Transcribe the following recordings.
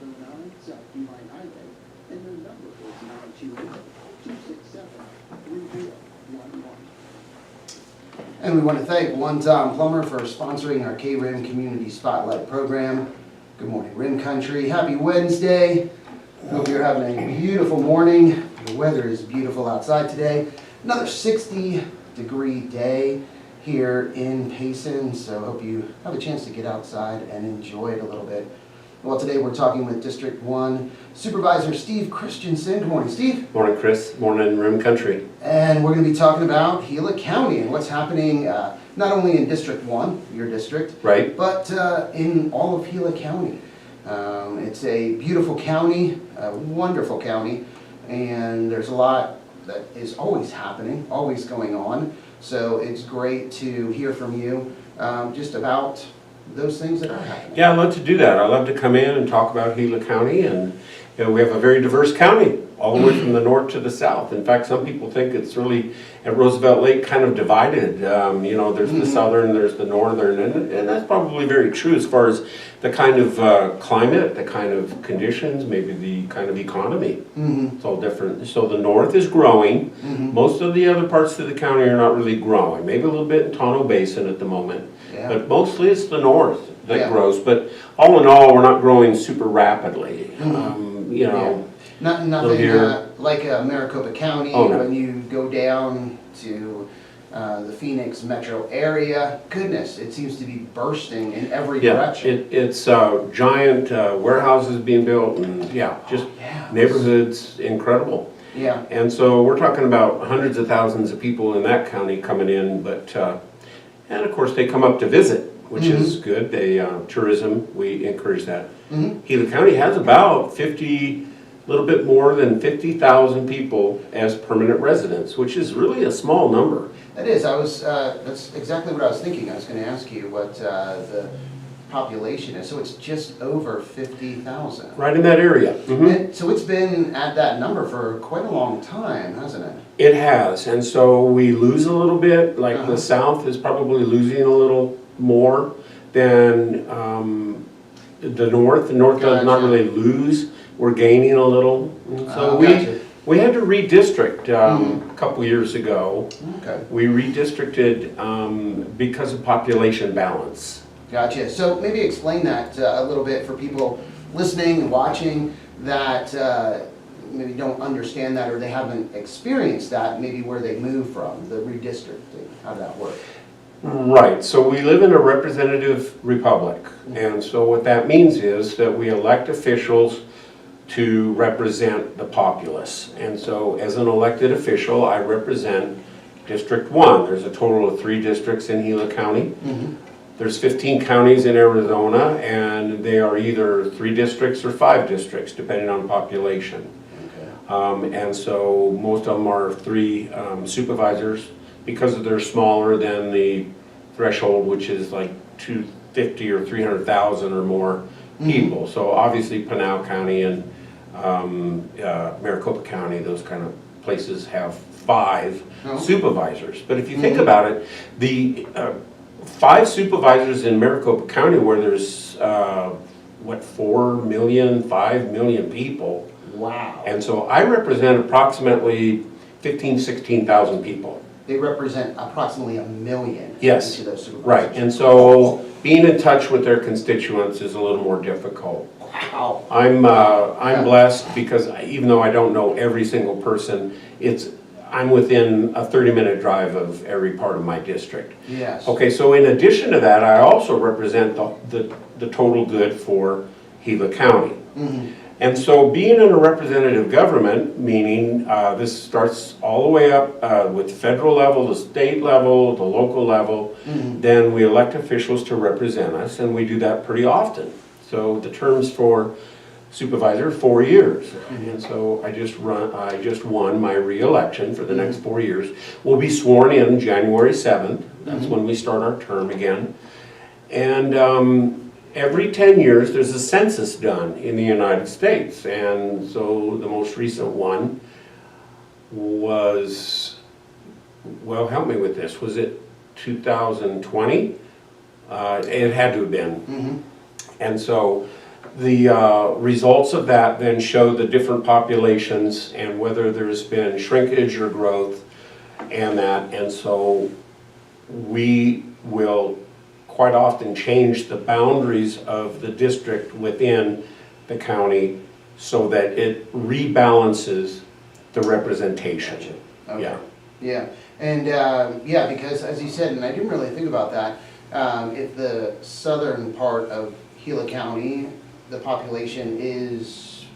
109 South Line Highway, and their number is 928-267-3011. And we want to thank One Tom Plumber for sponsoring our KRIM Community Spotlight program. Good morning, Rim Country. Happy Wednesday. Hope you're having a beautiful morning. The weather is beautiful outside today. Another 60-degree day here in Payson, so hope you have a chance to get outside and enjoy it a little bit. Well, today we're talking with District 1 Supervisor Steve Christensen. Good morning, Steve. Morning, Chris. Morning, Rim Country. And we're going to be talking about Gila County and what's happening not only in District 1, your district, Right. but in all of Gila County. It's a beautiful county, a wonderful county, and there's a lot that is always happening, always going on. So it's great to hear from you just about those things that are happening. Yeah, I'd love to do that. I'd love to come in and talk about Gila County, and we have a very diverse county, all the way from the north to the south. In fact, some people think it's really, at Roosevelt Lake, kind of divided. There's the southern, there's the northern, and that's probably very true as far as the kind of climate, the kind of conditions, maybe the kind of economy. It's all different. So the north is growing. Most of the other parts of the county are not really growing. Maybe a little bit in Tonto Basin at the moment. Yeah. But mostly it's the north that grows. But all in all, we're not growing super rapidly. Nothing like Maricopa County. Oh, no. When you go down to the Phoenix metro area, goodness, it seems to be bursting in every direction. It's giant warehouses being built, and neighborhoods, incredible. Yeah. And so we're talking about hundreds of thousands of people in that county coming in, but and of course they come up to visit, which is good. Tourism, we encourage that. Gila County has about a little bit more than 50,000 people as permanent residents, which is really a small number. That is. That's exactly what I was thinking. I was going to ask you what the population is. So it's just over 50,000. Right in that area. And so it's been at that number for quite a long time, hasn't it? It has, and so we lose a little bit. Like the South is probably losing a little more than the North. The North does not really lose. We're gaining a little. So we had to redistrict a couple years ago. Okay. We redistricted because of population balance. Gotcha. So maybe explain that a little bit for people listening and watching that maybe don't understand that or they haven't experienced that, maybe where they moved from, the redistricting, how did that work? Right, so we live in a representative republic, and so what that means is that we elect officials to represent the populace. And so as an elected official, I represent District 1. There's a total of 3 districts in Gila County. There's 15 counties in Arizona, and they are either 3 districts or 5 districts, depending on population. And so most of them are 3 supervisors, because they're smaller than the threshold, which is like 250 or 300,000 or more people. So obviously Pinal County and Maricopa County, those kind of places have 5 supervisors. But if you think about it, the 5 supervisors in Maricopa County, where there's 4 million, 5 million people. Wow. And so I represent approximately 16,000 people. They represent approximately 1 million. Yes, each of those supervisors. right. And so being in touch with their constituents is a little more difficult. Wow. I'm blessed because even though I don't know every single person, I'm within a 30-minute drive of every part of my district. Yes. Okay, so in addition to that, I also represent the total good for Gila County. And so being in a representative government, meaning this starts all the way up with federal level, the state level, the local level, then we elect officials to represent us, and we do that pretty often. So the terms for supervisor, 4 years. And so I just won my re-election for the next 4 years. We'll be sworn in January 7th. That's when we start our term again. And every 10 years there's a census done in the United States. And so the most recent one was, well, help me with this, was it 2020? It had to have been. And so The results of that then show the different populations and whether there's been shrinkage or growth and so we will quite often change the boundaries of the district within the county so that it rebalances the representation. Gotcha. Okay. Yeah. Yeah, and yeah, because as you said, and I didn't really think about that, if the southern part of Gila County, the population is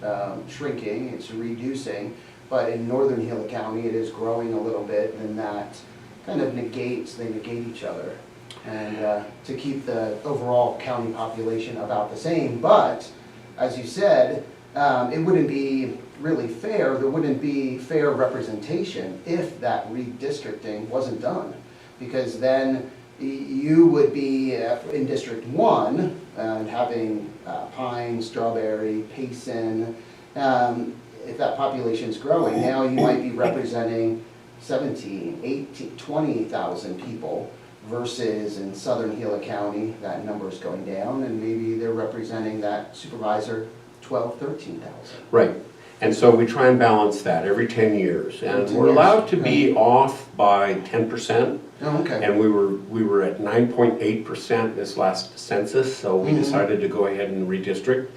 shrinking, it's reducing, but in northern Gila County it is growing a little bit, then that kind of they negate each other. And to keep the overall county population about the same, but as you said, it wouldn't be really fair, there wouldn't be fair representation if that redistricting wasn't done. Because then you would be in District 1 and having Pine, Strawberry, Payson. If that population is growing, now you might be representing 17, 18, 20,000 people versus in southern Gila County, that number is going down and maybe they're representing that supervisor 12, 13,000. Right. And so we try and balance that every 10 years. And we're allowed to be off by 10%. Oh, okay. And we were at 9.8% this last census, so we decided to go ahead and redistrict.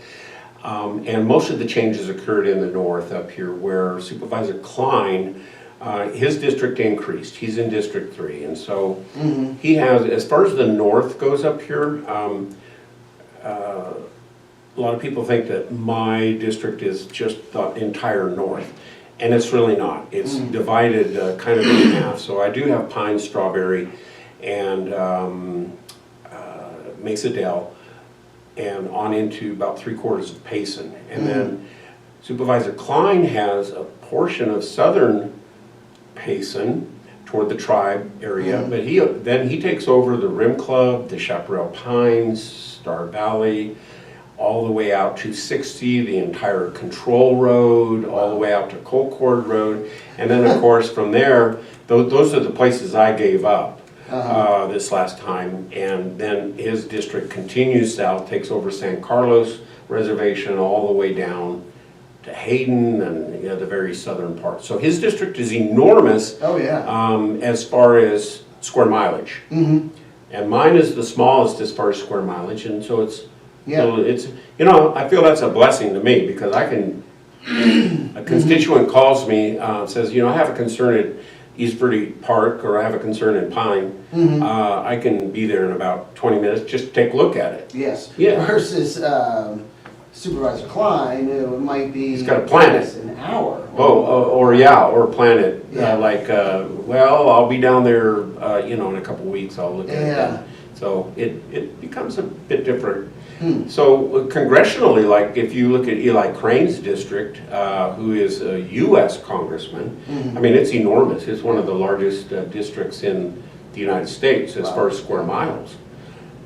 And most of the changes occurred in the north up here where Supervisor Klein, his district increased. He's in District 3. And so he has, as far as the north goes up here, a lot of people think that my district is just the entire north, and it's really not. It's divided kind of in half. So I do have Pine, Strawberry, and Mesa-Dell, and on into about 3/4 of Payson. And then Supervisor Klein has a portion of southern Payson toward the tribe area, but then he takes over the Rim Club, the Chaparral Pines, Star Valley, all the way out to 60, the entire Control Road, all the way out to Colcord Road. And then of course from there, those are the places I gave up this last time. And then his district continues south, takes over San Carlos Reservation all the way down to Hayden and the very southern part. So his district is enormous. Oh yeah. As far as square mileage. And mine is the smallest as far as square mileage, and so it's so it's, I feel that's a blessing to me because I can, a constituent calls me, says, I have a concern at East Verde Park or I have a concern in Pine. I can be there in about 20 minutes, just take a look at it. Yes. Yeah. Versus Supervisor Klein, it might be. He's got to plan it. An hour. Or plan it. Yeah. Well, I'll be down there, in a couple weeks, I'll look at it. Yeah. So it becomes a bit different. So congressionally, like if you look at Eli Crane's district, who is a U.S. congressman, I mean, it's enormous. It's one of the largest districts in the United States as far as square miles.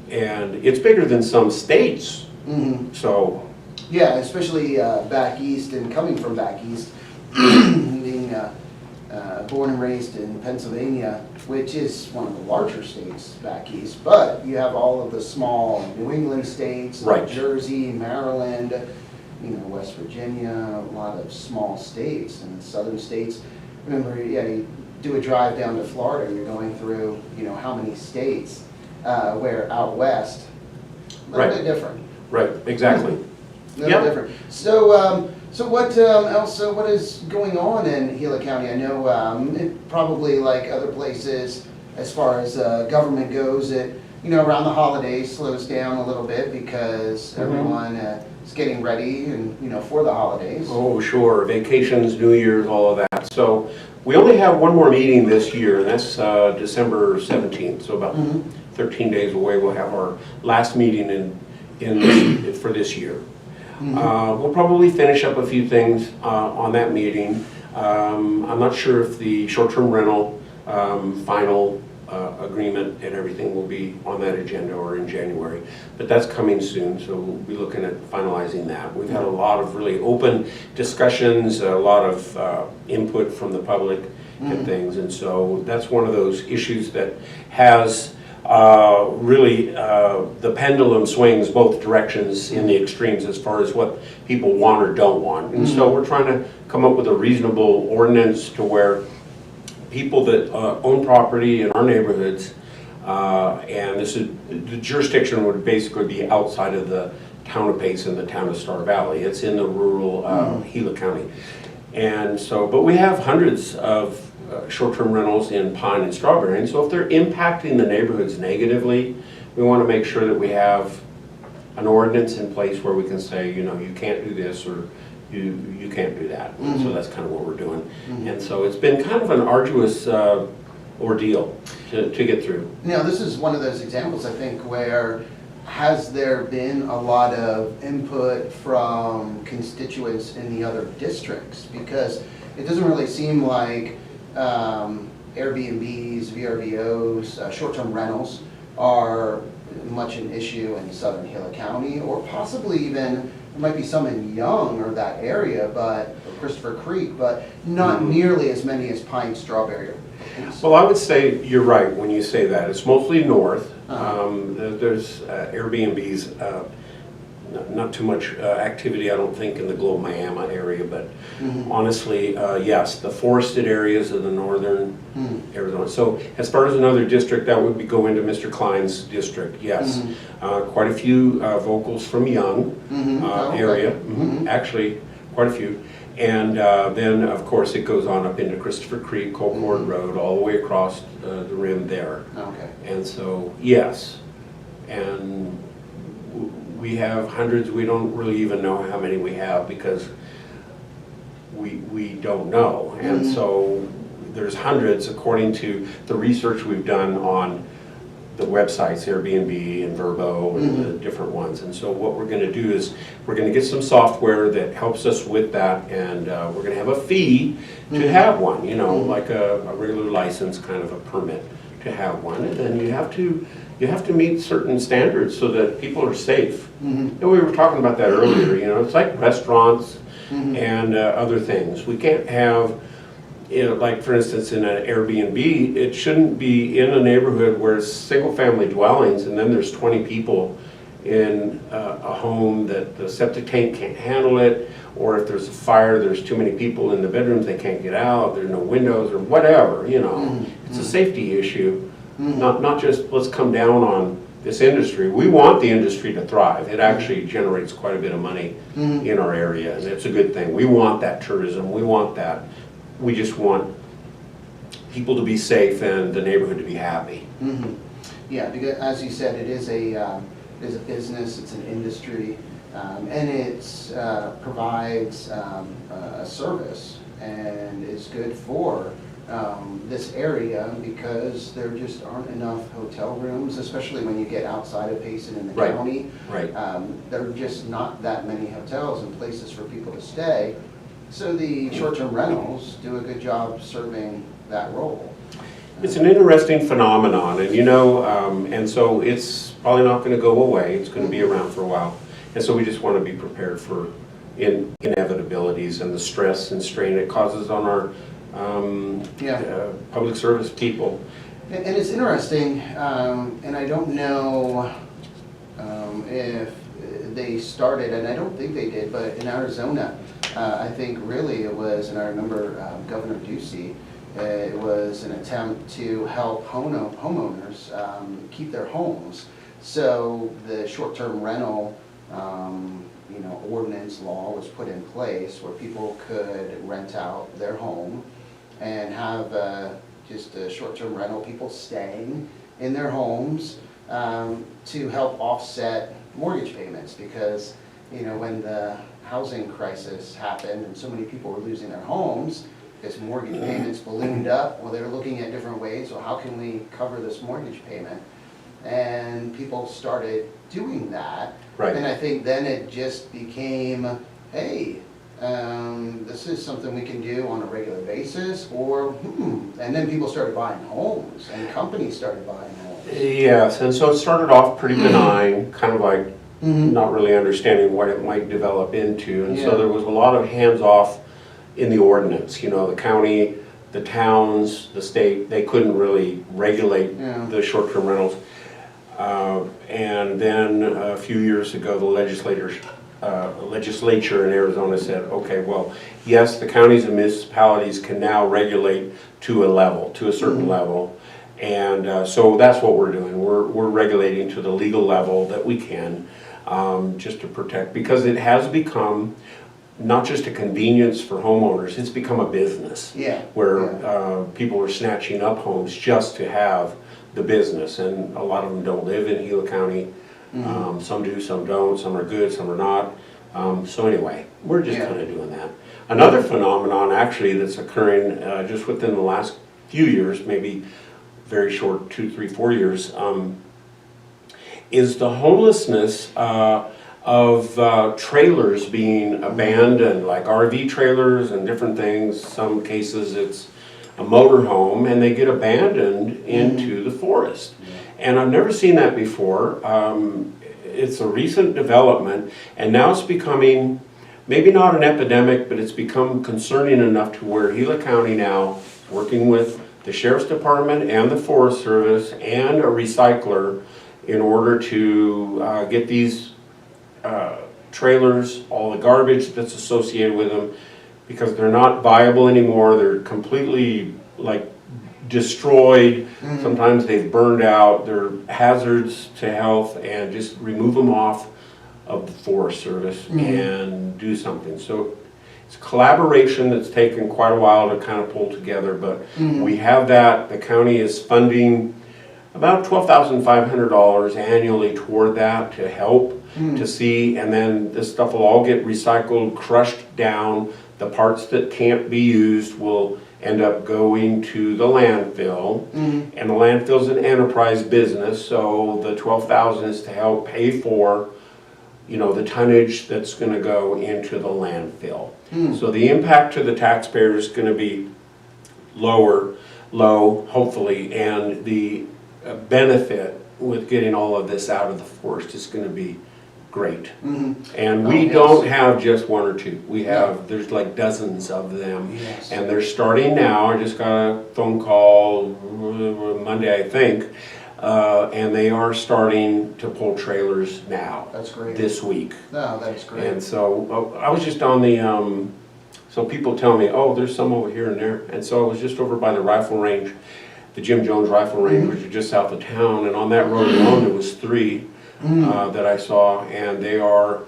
And it's bigger than some states. So. Yeah, especially back east and coming from back east, being born and raised in Pennsylvania, which is one of the larger states back east, but you have all of the small New England states, like Jersey, Maryland, West Virginia, a lot of small states and southern states. Remember, you do a drive down to Florida, you're going through, how many states, where out west, a little bit different. Right, exactly. A little different. So, so what else? What is going on in Gila County? I know it probably like other places, as far as government goes, it around the holidays slows down a little bit because everyone is getting ready and for the holidays. Oh, sure, vacations, New Year's, all of that. So we only have one more meeting this year, and that's December 17th. So about 13 days away, we'll have our last meeting for this year. We'll probably finish up a few things on that meeting. I'm not sure if the short-term rental final agreement and everything will be on that agenda or in January, but that's coming soon, so we'll be looking at finalizing that. We've had a lot of really open discussions, a lot of input from the public and things, and so that's one of those issues that has really the pendulum swings both directions in the extremes as far as what people want or don't want. And so we're trying to come up with a reasonable ordinance to where people that own property in our neighborhoods, and this is, the jurisdiction would basically be outside of the town of Payson, the town of Star Valley. It's in the rural Gila County. And so, but we have hundreds of short-term rentals in Pine and Strawberry, and so if they're impacting the neighborhoods negatively, we want to make sure that we have an ordinance in place where we can say, you know, you can't do this or you can't do that. And so that's kind of what we're doing. And so it's been kind of an arduous ordeal to get through. Now, this is one of those examples, I think, where has there been a lot of input from constituents in the other districts? Because it doesn't really seem like Airbnbs, VRBOs, short-term rentals are much an issue in southern Gila County, or possibly even, there might be some in Young or that area, but, or Christopher Creek, but not nearly as many as Pine, Strawberry. Well, I would say you're right when you say that. It's mostly north. There's Airbnbs, not too much activity, I don't think, in the Globe Miami area, but honestly, yes, the forested areas of the northern Arizona. So as far as another district, that would go into Mr. Klein's district, yes. Quite a few vocals from Young area, actually quite a few. And then, of course, it goes on up into Christopher Creek, Colcord Road, all the way across the rim there. Okay. And so, yes, and we have hundreds. We don't really even know how many we have because we don't know. And so there's hundreds according to the research we've done on the websites, Airbnb and Vrbo and the different ones. And so what we're going to do is we're going to get some software that helps us with that, and we're going to have a fee to have one, you know, like a regular license, kind of a permit to have one. And then you have to meet certain standards so that people are safe. And we were talking about that earlier, you know, it's like restaurants and other things. We can't have, you know, like for instance in an Airbnb, it shouldn't be in a neighborhood where it's single family dwellings and then there's 20 people in a home that the septic tank can't handle it, or if there's a fire, there's too many people in the bedrooms, they can't get out, there's no windows or whatever, you know. It's a safety issue, not just let's come down on this industry. We want the industry to thrive. It actually generates quite a bit of money in our area, and it's a good thing. We want that tourism, we want that. We just want people to be safe and the neighborhood to be happy. Yeah, because as you said, it is a business, it's an industry, and it provides a service and is good for this area because there just aren't enough hotel rooms, especially when you get outside of Payson in the county. Right. There are just not that many hotels and places for people to stay. So the short-term rentals do a good job serving that role. It's an interesting phenomenon, and you know, and so it's probably not going to go away. It's going to be around for a while, and so we just want to be prepared for inevitabilities and the stress and strain it causes on our public service people. And it's interesting, and I don't know if they started, and I don't think they did, but in Arizona, I think really it was, and I remember Governor Ducey, it was an attempt to help homeowners keep their homes. So the short-term rental ordinance law was put in place where people could rent out their home and have just a short-term rental, people staying in their homes to help offset mortgage payments, because when the housing crisis happened and so many people were losing their homes because mortgage payments ballooned up, well, they were looking at different ways, well, how can we cover this mortgage payment? And people started doing that. Right. And I think then it just became, hey, this is something we can do on a regular basis, or and then people started buying homes and companies started buying homes. Yes, and so it started off pretty benign, kind of like not really understanding what it might develop into, and so there was a lot of hands-off in the ordinance. The county, the towns, the state, they couldn't really regulate the short-term rentals. And then a few years ago, the legislature in Arizona said, okay, well, yes, the counties and municipalities can now regulate to a certain level. And so that's what we're doing. We're regulating to the legal level that we can, just to protect, because it has become not just a convenience for homeowners, it's become a business. Yeah. Where people are snatching up homes just to have the business, and a lot of them don't live in Gila County. Some do, some don't, some are good, some are not. So anyway, we're just kind of doing that. Another phenomenon actually that's occurring just within the last few years, maybe very short, 2, 3, 4 years, is the homelessness of trailers being abandoned, like RV trailers and different things. Some cases it's a motor home and they get abandoned into the forest. And I've never seen that before. It's a recent development, and now it's becoming, maybe not an epidemic, but it's become concerning enough to where Gila County now, working with the Sheriff's Department and the Forest Service and a recycler, in order to get these trailers, all the garbage that's associated with them, because they're not viable anymore. They're completely like destroyed. Sometimes they've burned out. They're hazards to health, and just remove them off of the Forest Service and do something. So it's a collaboration that's taken quite a while to kind of pull together, but we have that. The county is funding about $12,500 annually toward that to help to see, and then this stuff will all get recycled, crushed down. The parts that can't be used will end up going to the landfill, and the landfill's an enterprise business, so the $12,000 is to help pay for, you know, the tonnage that's going to go into the landfill. So the impact to the taxpayer is going to be low, hopefully, and the benefit with getting all of this out of the forest is going to be great. And we don't have just one or two. We have, there's like dozens of them. And they're starting now. I just got a phone call Monday, I think, and they are starting to pull trailers now. That's great. This week. No, that's great. And so I was just on the, so people tell me, oh, there's some over here and there. And so I was just over by the rifle range, the Jim Jones rifle range, which is just south of town. And on that road alone, there was 3 that I saw, and they are,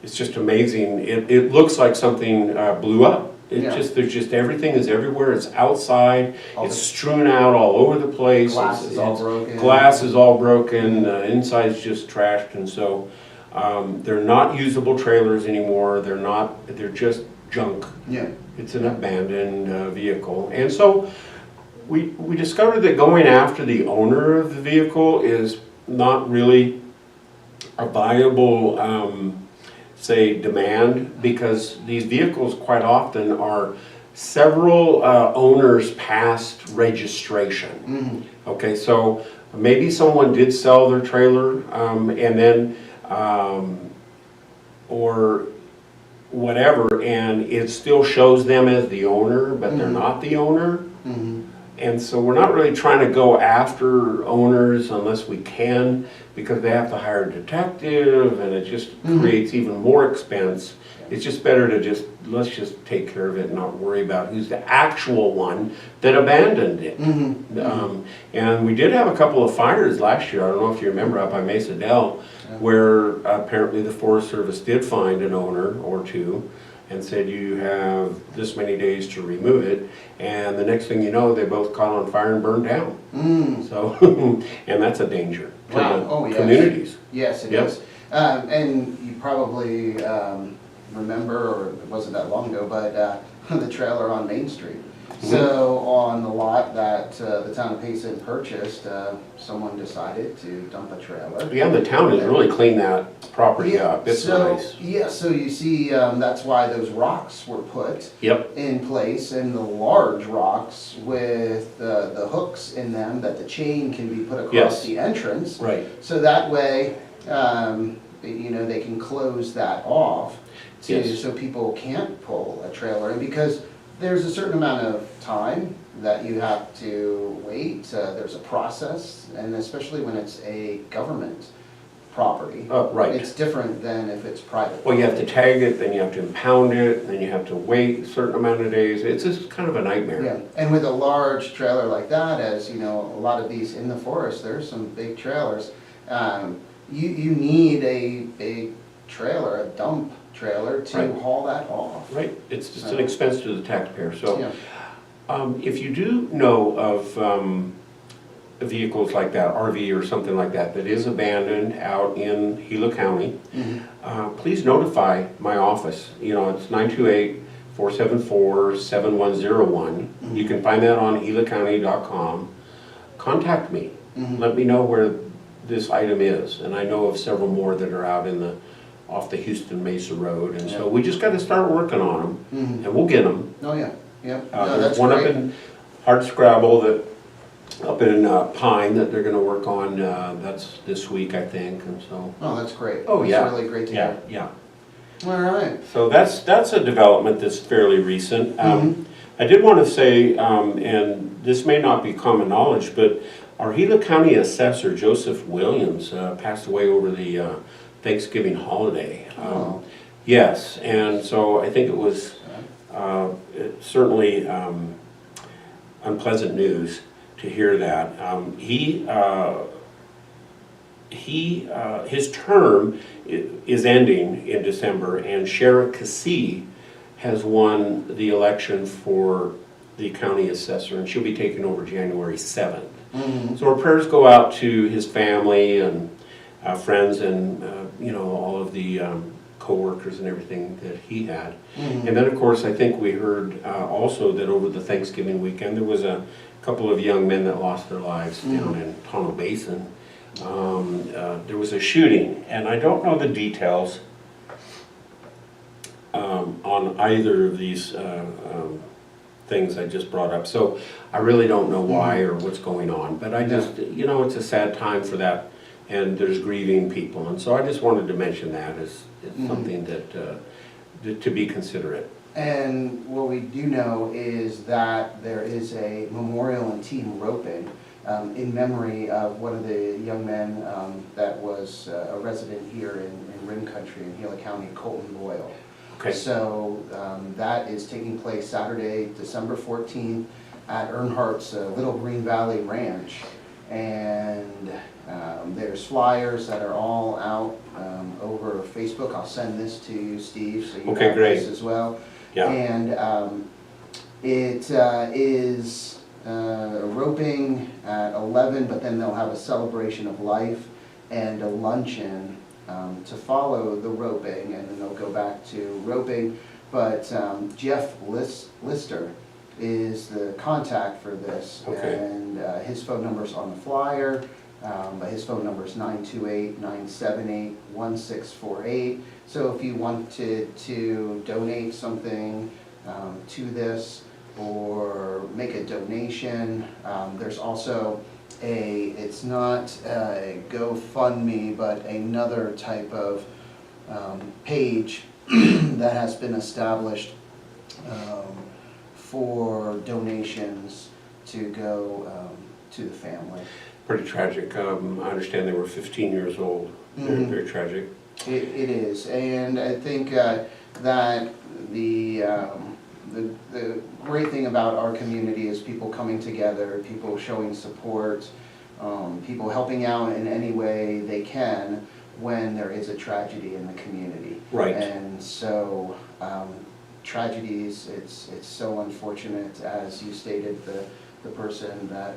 it's just amazing. It looks like something blew up. There's just, everything is everywhere. It's outside, it's strewn out all over the place. Glass is all broken. Glass is all broken, inside's just trashed, and so they're not usable trailers anymore. They're just junk. It's an abandoned vehicle. And so we discovered that going after the owner of the vehicle is not really a viable say demand, because these vehicles quite often are several owners past registration. Okay, so maybe someone did sell their trailer and then or whatever, and it still shows them as the owner, but they're not the owner. And so we're not really trying to go after owners unless we can, because they have to hire a detective, and it just creates even more expense. It's just better to let's just take care of it and not worry about who's the actual one that abandoned it. And we did have a couple of fires last year. I don't know if you remember, up by Mesa Del, where apparently the Forest Service did find an owner or two and said, you have this many days to remove it, and the next thing you know, they both caught on fire and burned down. So, and that's a danger to the communities. Yes, it is. And you probably remember, or it wasn't that long ago, but the trailer on Main Street. So on the lot that the town of Payson purchased, someone decided to dump a trailer. Yeah, the town has really cleaned that property up. It's nice. Yeah, so you see, that's why those rocks were put in place, and the large rocks with the hooks in them that the chain can be put across the entrance. Right. So that way, you know, they can close that off so people can't pull a trailer. And because There's a certain amount of time that you have to wait. There's a process, and especially when it's a government property. Right. It's different than if it's private. Well, you have to tag it, then you have to impound it, then you have to wait a certain amount of days. It's just kind of a nightmare. Yeah, and with a large trailer like that, as you know, a lot of these in the forest, there's some big trailers. You need a big trailer, a dump trailer, to Right. haul that off. Right, it's just an expense to the taxpayer. So Yeah. if you do know of vehicles like that, RV or something like that, that is abandoned out in Gila County, please notify my office. You know, it's 928-474-7101. You can find that on gilacounty.com. Contact me. Let me know where this item is. And I know of several more that are out off the Houston Mesa Road. And so we just got to start working on them, and we'll get them. Oh, yeah, yeah. No, There's that's one great. up in Hardscrabble up in Pine that they're gonna work on, that's this week, I think, and so. Oh, that's great. Oh, yeah. That's really great to hear. Yeah. All right. So that's a development that's fairly recent. I did want to say, and this may not be common knowledge, but our Gila County assessor, Joseph Williams, passed away over the Thanksgiving holiday. Oh. Yes, and so I think it was certainly unpleasant news to hear that. His term is ending in December, and Shara Cassie has won the election for the county assessor, and she'll be taking over January 7th. So our prayers go out to his family and friends and all of the co-workers and everything that he had. And then, of course, I think we heard also that over the Thanksgiving weekend there was a couple of young men that lost their lives down in Tonto Basin. There was a shooting, and I don't know the details on either of these things I just brought up. So I really don't know why or what's going on, but I just, it's a sad time for that, and there's grieving people. And so I just wanted to mention that as something that to be considerate. And what we do know is that there is a memorial and team roping in memory of one of the young men that was a resident here in Rim Country in Gila County, Colton Boyle. Okay. So that is taking place Saturday, December 14th at Earnhardt's Little Green Valley Ranch. And there's flyers that are all out over Facebook. I'll send this to you, Steve, so you have this as well. Yeah. And it is roping at 11, but then they'll have a celebration of life and a luncheon to follow the roping, and then they'll go back to roping. But Jeff Lister is the contact for this, and his phone number's on the flyer, but his phone number is 928-978-1648. So if you wanted to donate something to this or make a donation, there's also it's not a GoFundMe, but another type of page that has been established for donations to go to the family. Pretty tragic. I understand they were 15 years old. Very, very tragic. It is, and I think that the great thing about our community is people coming together, people showing support, people helping out in any way they can when there is a tragedy in the community. Right. And so tragedies, it's so unfortunate, as you stated, the person that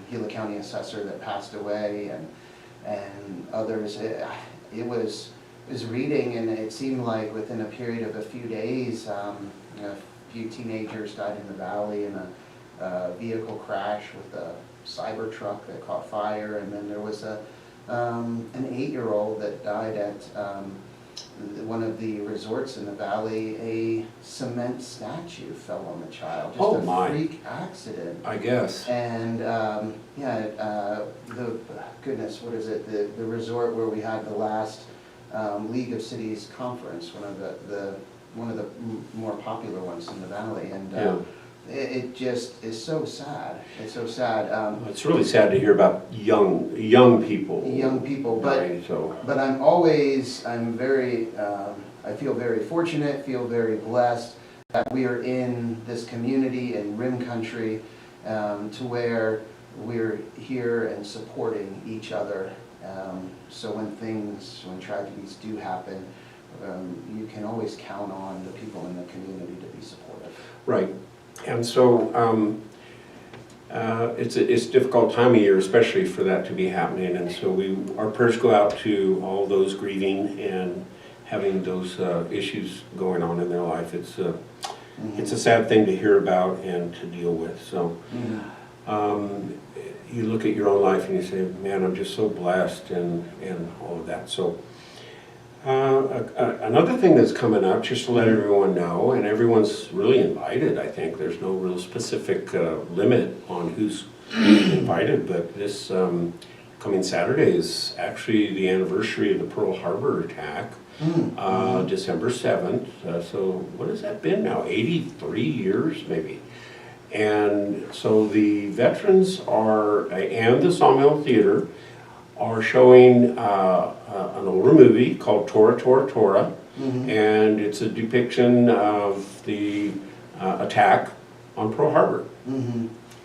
Gila County assessor that passed away, and others. It was reading, and it seemed like within a period of a few days, a few teenagers died in the valley in a vehicle crash with a cyber truck that caught fire, and then there was an 8-year-old that died at one of the resorts in the valley. A cement statue fell on the child. Just a freak accident, I guess. And the goodness, what is it? The resort where we had the last League of Cities conference, one of the one of the more popular ones in the valley, and Yeah. it just is so sad. It's so sad. It's really sad to hear about young people. Young people, but dying, so. But I'm very, I feel very fortunate, feel very blessed that we are in this community in RIM country, to where we're here and supporting each other. So when tragedies do happen, you can always count on the people in the community to be supportive. Right, and so it's a difficult time of year, especially for that to be happening, and so our prayers go out to all those grieving and having those issues going on in their life. It's a sad thing to hear about and to deal with. So you look at your own life and you say, man, I'm just so blessed and all of that. So another thing that's coming up, just to let everyone know, and everyone's really invited, I think. There's no real specific limit on who's invited, but this coming Saturday is actually the anniversary of the Pearl Harbor attack, December 7th. So what has that been now? 83 years maybe. And so the veterans and the Sawmill Theater are showing an older movie called Tora, Tora, Tora, and it's a depiction of the attack on Pearl Harbor.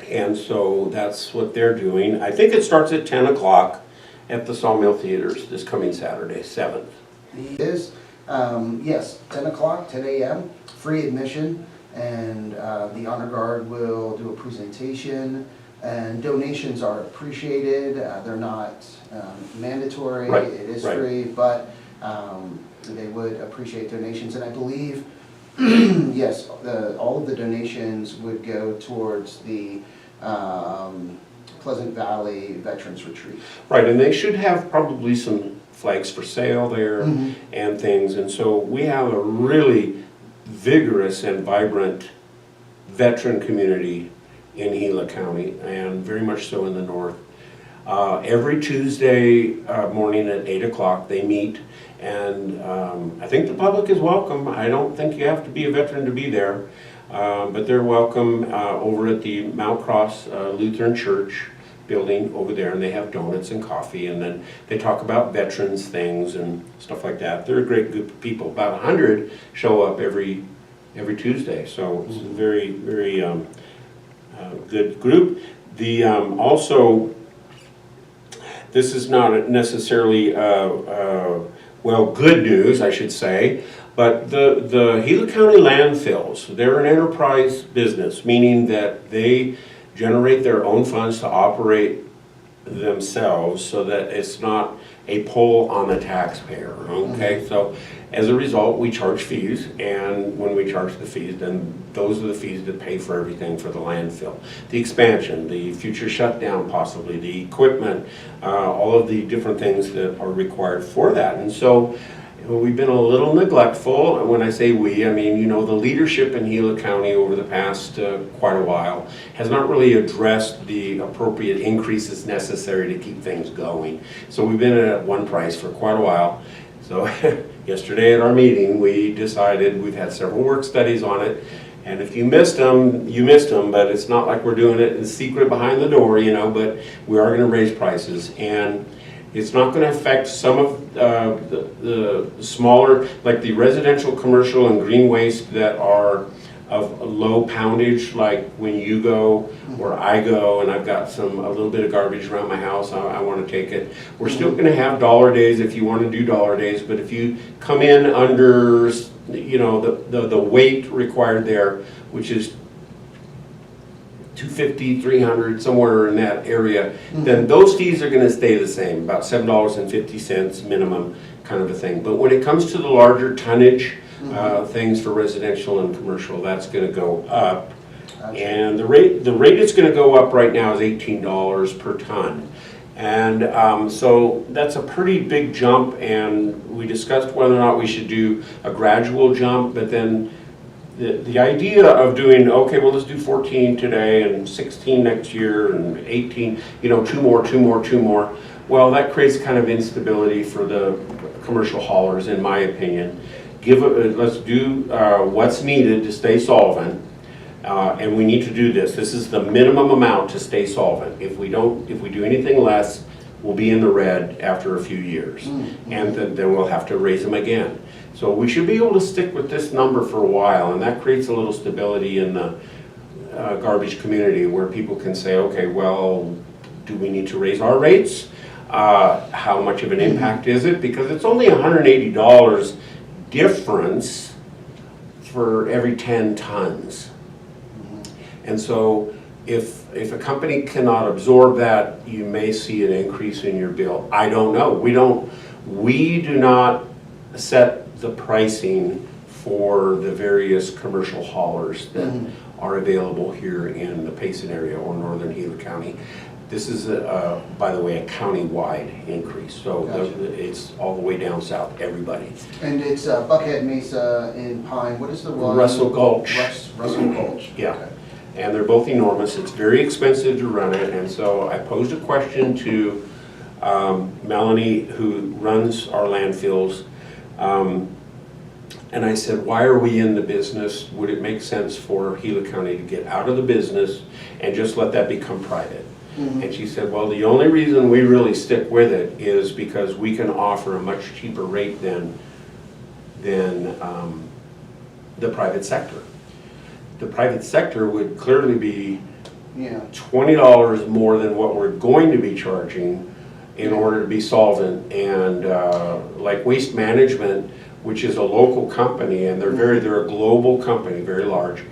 And so that's what they're doing. I think it starts at 10 o'clock at the Sawmill Theaters this coming Saturday, 7th. It is, yes, 10 o'clock, 10 a.m., free admission, and the Honor Guard will do a presentation, and donations are appreciated. They're not mandatory. Right, it is right. free, but they would appreciate donations, and I believe, yes, all of the donations would go towards the Pleasant Valley Veterans Retreat. Right, and they should have probably some flags for sale there and things, and so we have a really vigorous and vibrant veteran community in Gila County, and very much so in the north. Every Tuesday morning at 8 o'clock they meet, and I think the public is welcome. I don't think you have to be a veteran to be there, but they're welcome over at the Mount Cross Lutheran Church building over there, and they have donuts and coffee, and then they talk about veterans things and stuff like that. They're a great group of people. About 100 show up every Tuesday, so it's a very, very good group. The also, this is not necessarily well, good news, I should say, but the Gila County landfills, they're an enterprise business, meaning that they generate their own funds to operate themselves, so that it's not a pull on the taxpayer, okay? So as a result, we charge fees, and when we charge the fees, then those are the fees that pay for everything for the landfill. The expansion, the future shutdown possibly, the equipment, all of the different things that are required for that. And so we've been a little neglectful, and when I say we, I mean, you know, the leadership in Gila County over the past quite a while has not really addressed the appropriate increases necessary to keep things going. So we've been at one price for quite a while. So yesterday at our meeting, we decided, we've had several work studies on it, and if you missed them, you missed them, but it's not like we're doing it in secret behind the door, you know, but we are going to raise prices. And it's not going to affect some of the smaller, like the residential, commercial, and green waste that are of low poundage, like when you go or I go and I've got a little bit of garbage around my house, I want to take it. We're still going to have dollar days if you want to do dollar days, but if you come in under, you know, the weight required there, which is 250, 300, somewhere in that area, then those fees are going to stay the same, about $7.50 minimum kind of a thing. But when it comes to the larger tonnage things for residential and commercial, that's going to go up. And the rate it's going to go up right now is $18 per ton. And so that's a pretty big jump, and we discussed whether or not we should do a gradual jump, but then the idea of doing, okay, well, let's do 14 today and 16 next year and 18, you know, two more. Well, that creates kind of instability for the commercial haulers, in my opinion. let's do what's needed to stay solvent. And we need to do this. This is the minimum amount to stay solvent. If we do anything less, we'll be in the red after a few years. And then we'll have to raise them again. So we should be able to stick with this number for a while, and that creates a little stability in the garbage community where people can say, okay, well, do we need to raise our rates? How much of an impact is it? Because it's only $180 difference for every 10 tons. And so if a company cannot absorb that, you may see an increase in your bill. I don't know. We do not set the pricing for the various commercial haulers that are available here in the Payson area or northern Gila County. This is, by the way, a county-wide increase, so Gotcha. it's all the way down south, everybody. And it's Buckhead, Mesa, in Pine, what is the one? Russell Gulch. Russell Gulch. Yeah. Okay. And they're both enormous. It's very expensive to run it, and so I posed a question to Melanie, who runs our landfills, and I said, why are we in the business? Would it make sense for Gila County to get out of the business and just let that become private? And she said, well, the only reason we really stick with it is because we can offer a much cheaper rate than the private sector. The private sector would clearly be $20 more than what we're going to be charging in order to be solvent. And like Waste Management, which is a local company, and they're a global company, very large.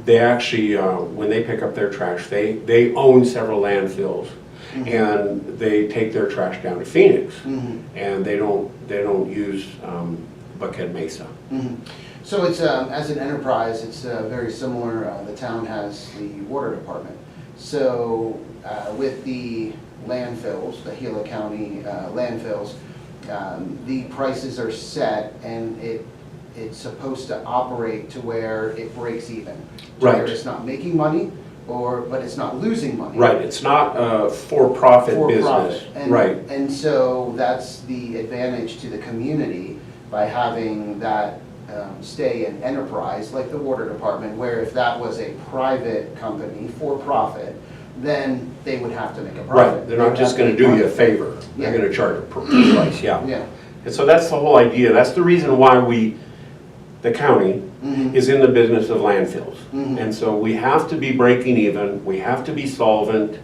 They actually, when they pick up their trash, they own several landfills, and they take their trash down to Phoenix, and they don't use Buckhead Mesa. So it's, as an enterprise, it's very similar. The town has the water department. So with the landfills, the Gila County landfills, the prices are set, and it's supposed to operate to where it breaks even. Right. Where it's not making money, but it's not losing money. Right, it's not a for-profit business. And, right. And so that's the advantage to the community by having that stay an enterprise like the water department, where if that was a private company, for-profit, then they would have to make a profit. Right, they're not just going to do you a favor. They're going to charge a price, Yeah. And so that's the whole idea. That's the reason why the county, is in the business of landfills. And so we have to be breaking even, we have to be solvent,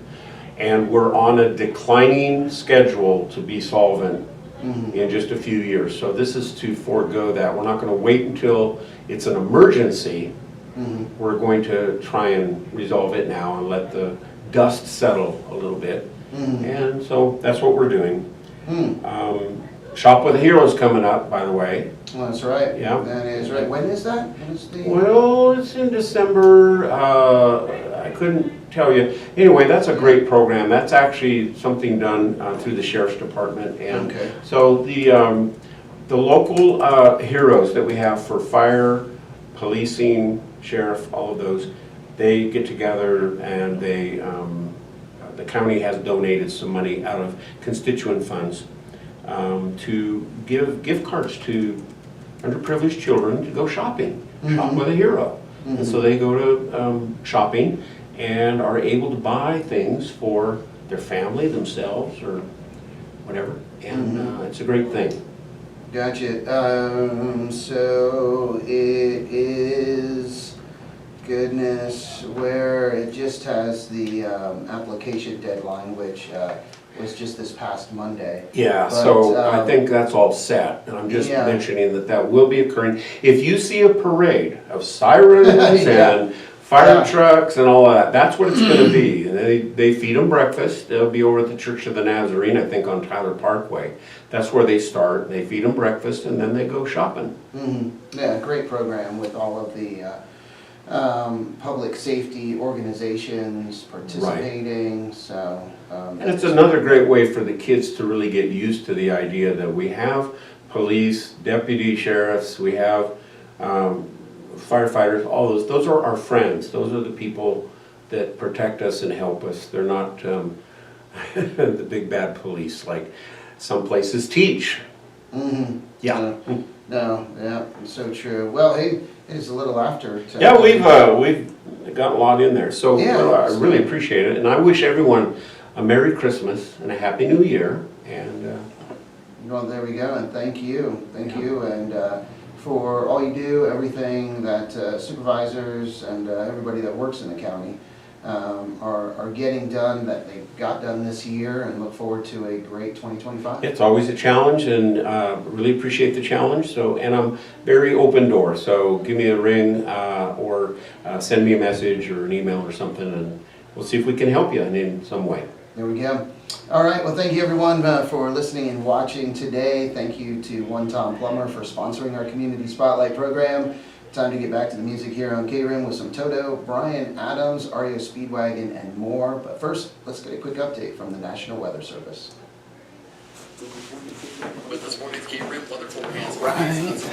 and we're on a declining schedule to be solvent in just a few years. So this is to forego that. We're not going to wait until it's an emergency. We're going to try and resolve it now and let the dust settle a little bit. And so that's what we're doing. Shop with the Heroes coming up, by the way. Well, that's right. Yeah. That is right. When is that? When is the... Well, it's in December. I couldn't tell you. Anyway, that's a great program. That's actually something done through the Sheriff's Department. And Okay. so the local heroes that we have for fire, policing, sheriff, all of those, they get together and the county has donated some money out of constituent funds to give gift cards to underprivileged children to go shopping, shop with a hero. And so they go to shopping and are able to buy things for their family, themselves, or whatever. And it's a great thing. Gotcha. So it is, goodness, where it just has the application deadline, which was just this past Monday. Yeah, But, so I think that's all set, and I'm just Yeah. mentioning that will be occurring. If you see a parade of sirens Yeah. and fire Yeah. trucks and all that, that's what it's gonna be. And they feed them breakfast. They'll be over at the Church of the Nazarene, I think, on Tyler Parkway. That's where they start. They feed them breakfast and then they go shopping. Yeah, great program with all of the public safety organizations participating, so. And it's another great way for the kids to really get used to the idea that we have police, deputy sheriffs, we have firefighters, all those are our friends. Those are the people that protect us and help us. They're not the big bad police like some places teach. Yeah. No, yeah, so true. Well, hey, it's a little after. Yeah, we've got a lot in there, so Yeah. I really appreciate it, and I wish everyone a Merry Christmas and a Happy New Year, and Well, there we go, and thank you, and for all you do, everything that supervisors and everybody that works in the county are getting done, that they got done this year, and look forward to a great 2025. it's always a challenge, and really appreciate the challenge, so, and I'm very open door, so give me a ring, or send me a message or an email or something, and we'll see if we can help you in some way. There we go. All right, well, thank you everyone for listening and watching today. Thank you to One Tom Plummer for sponsoring our Community Spotlight program. Time to get back to the music here on KRIM with some Toto, Brian Adams, REO Speedwagon, and more. But first, let's get a quick update from the National Weather Service. With this morning's KRIM weather forecast.